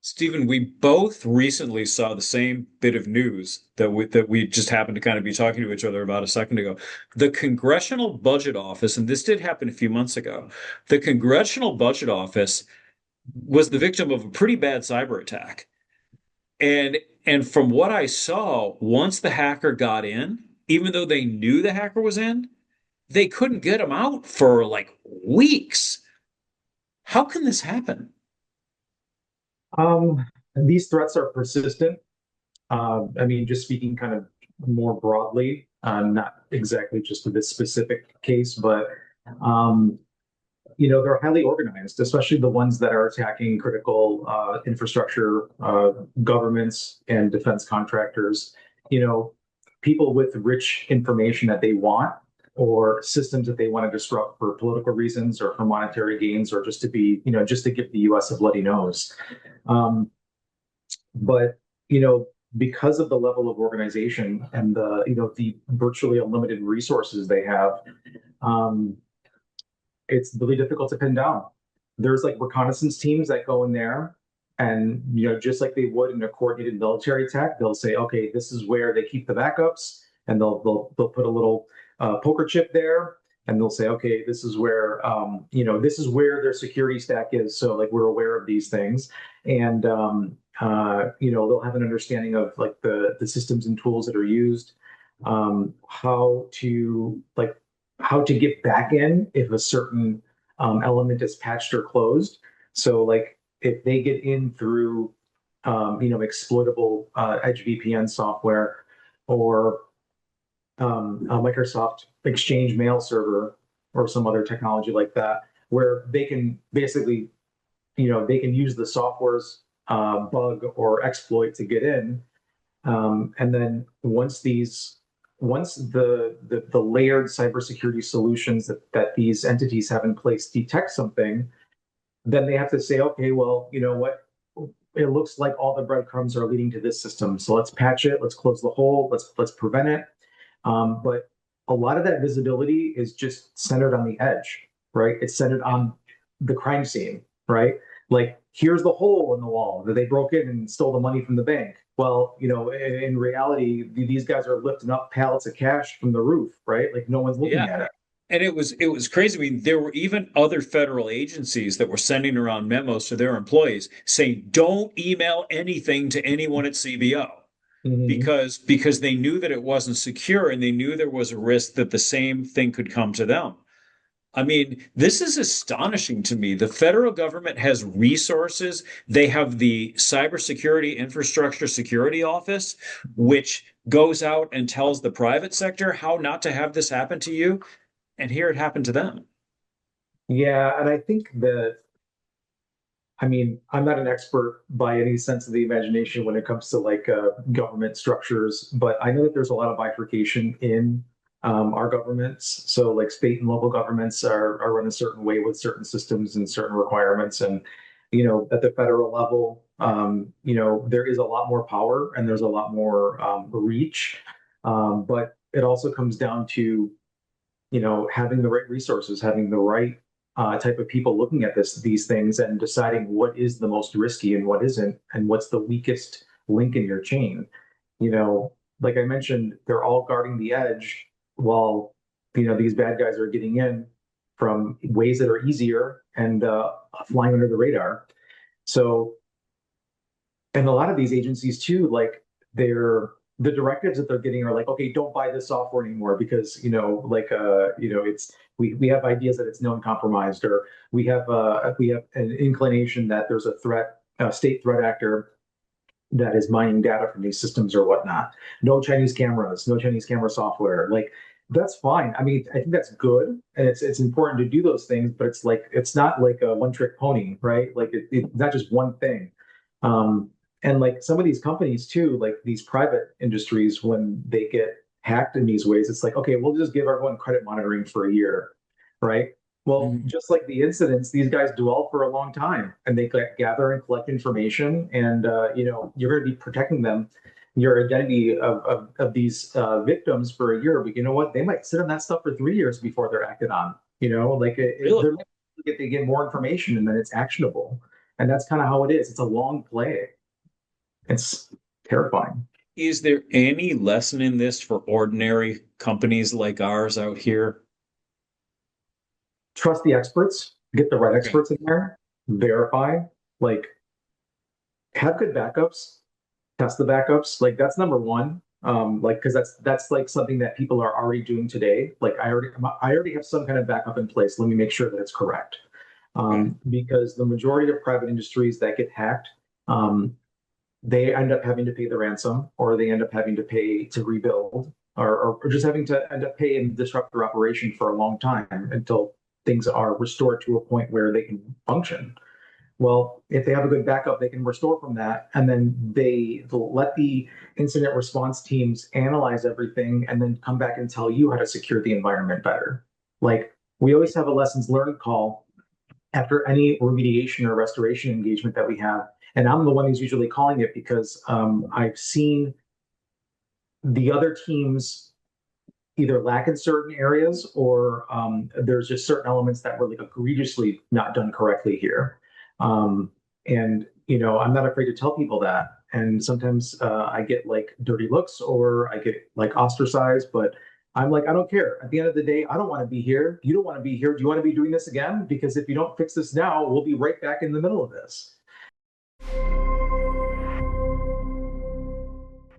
Stephen, we both recently saw the same bit of news that we just happened to kind of be talking to each other about a second ago. The Congressional Budget Office, and this did happen a few months ago, the Congressional Budget Office was the victim of a pretty bad cyber attack. And and from what I saw, once the hacker got in, even though they knew the hacker was in, they couldn't get him out for like weeks. How can this happen? These threats are persistent. I mean, just speaking kind of more broadly, not exactly just to this specific case, but um, they're highly organized, especially the ones that are attacking critical infrastructure, governments, and defense contractors. You know, people with rich information that they want, or systems that they want to disrupt for political reasons, or for monetary gains, or just to be, just to give the U.S. a bloody nose. Um, but because of the level of organization and the virtually unlimited resources they have, um, it's really difficult to pin down. There's like reconnaissance teams that go in there, and just like they would in a coordinated military attack, they'll say, okay, this is where they keep the backups, and they'll put a little poker chip there, and they'll say, okay, this is where their security stack is. So like we're aware of these things, and they'll have an understanding of like the systems and tools that are used, how to get back in if a certain element is patched or closed. So like if they get in through exploitable Edge VPN software, or a Microsoft Exchange mail server, or some other technology like that, where they can basically, they can use the software's bug or exploit to get in. And then once the layered cybersecurity solutions that these entities have in place detect something, then they have to say, okay, well, you know what? It looks like all the breadcrumbs are leading to this system. So let's patch it. Let's close the hole. Let's prevent it. But a lot of that visibility is just centered on the edge, right? It's centered on the crime scene, right? Like, here's the hole in the wall that they broke in and stole the money from the bank. Well, in reality, these guys are lifting up pallets of cash from the roof, right? Like no one's looking Yeah. at it. And it was crazy. I mean, there were even other federal agencies that were sending around memos to their employees saying, "Don't email anything to anyone at CBO," Hmm. because they knew that it wasn't secure and they knew there was a risk that the same thing could come to them. I mean, this is astonishing to me. The federal government has resources. They have the Cybersecurity Infrastructure Security Office, which goes out and tells the private sector how not to have this happen to you. And here it happened to them. Yeah, and I think that, I mean, I'm not an expert by any sense of the imagination when it comes to like government structures, but I know that there's a lot of bifurcation in our governments. So like state and local governments are run a certain way with certain systems and certain requirements. And, at the federal level, there is a lot more power and there's a lot more reach. But it also comes down to, having the right resources, having the right type of people looking at these things and deciding what is the most risky and what isn't, and what's the weakest link in your chain. Like I mentioned, they're all guarding the edge while these bad guys are getting in from ways that are easier and flying under the radar. So, and a lot of these agencies too, like they're the directives that they're getting are like, okay, don't buy this software anymore because it's we have ideas that it's known compromised, or we have an inclination that there's a state threat actor that is mining data from these systems or whatnot. No Chinese cameras, no Chinese camera software. Like that's fine. I mean, I think that's good, and it's important to do those things, but it's not like a one trick pony, right? Like it's not just one thing. And like some of these companies too, like these private industries, when they get hacked in these ways, it's like, okay, we'll just give everyone credit monitoring for a year, right? Well, Mhm. just like the incidents, these guys dwell for a long time, and they gather and collect information, and you're going to be protecting them, your identity of these victims for a year. But you know what? They might sit on that stuff for 3 years before they're acted on. Like Really? they're they get more information and then it's actionable. And that's kind of how it is. It's a long play. It's terrifying. Is there any lesson in this for ordinary companies like ours out here? Trust the experts, get the right Okay. experts in there, verify, like have good backups, test the backups. Like that's number one. Like because that's like something that people are already doing today. Like I already have some kind of backup in place. Let me make sure that it's correct. Okay. Because the majority of private industries that get hacked, um, they end up having to pay the ransom, or they end up having to pay to rebuild, or just having to end up pay and disrupt their operation for a long time until things are restored to a point where they can function. Well, if they have a good backup, they can restore from that, and then they'll let the incident response teams analyze everything, and then come back and tell you how to secure the environment better. Like we always have a lessons learned call after any remediation or restoration engagement that we have. And I'm the one who's usually calling it because I've seen the other teams either lack in certain areas, or there's just certain elements that were like egregiously not done correctly here. And I'm not afraid to tell people that. And sometimes I get like dirty looks, or I get like ostracized, but I'm like, I don't care. At the end of the day, I don't want to be here. You don't want to be here. Do you want to be doing this again? Because if you don't fix this now, we'll be right back in the middle of this.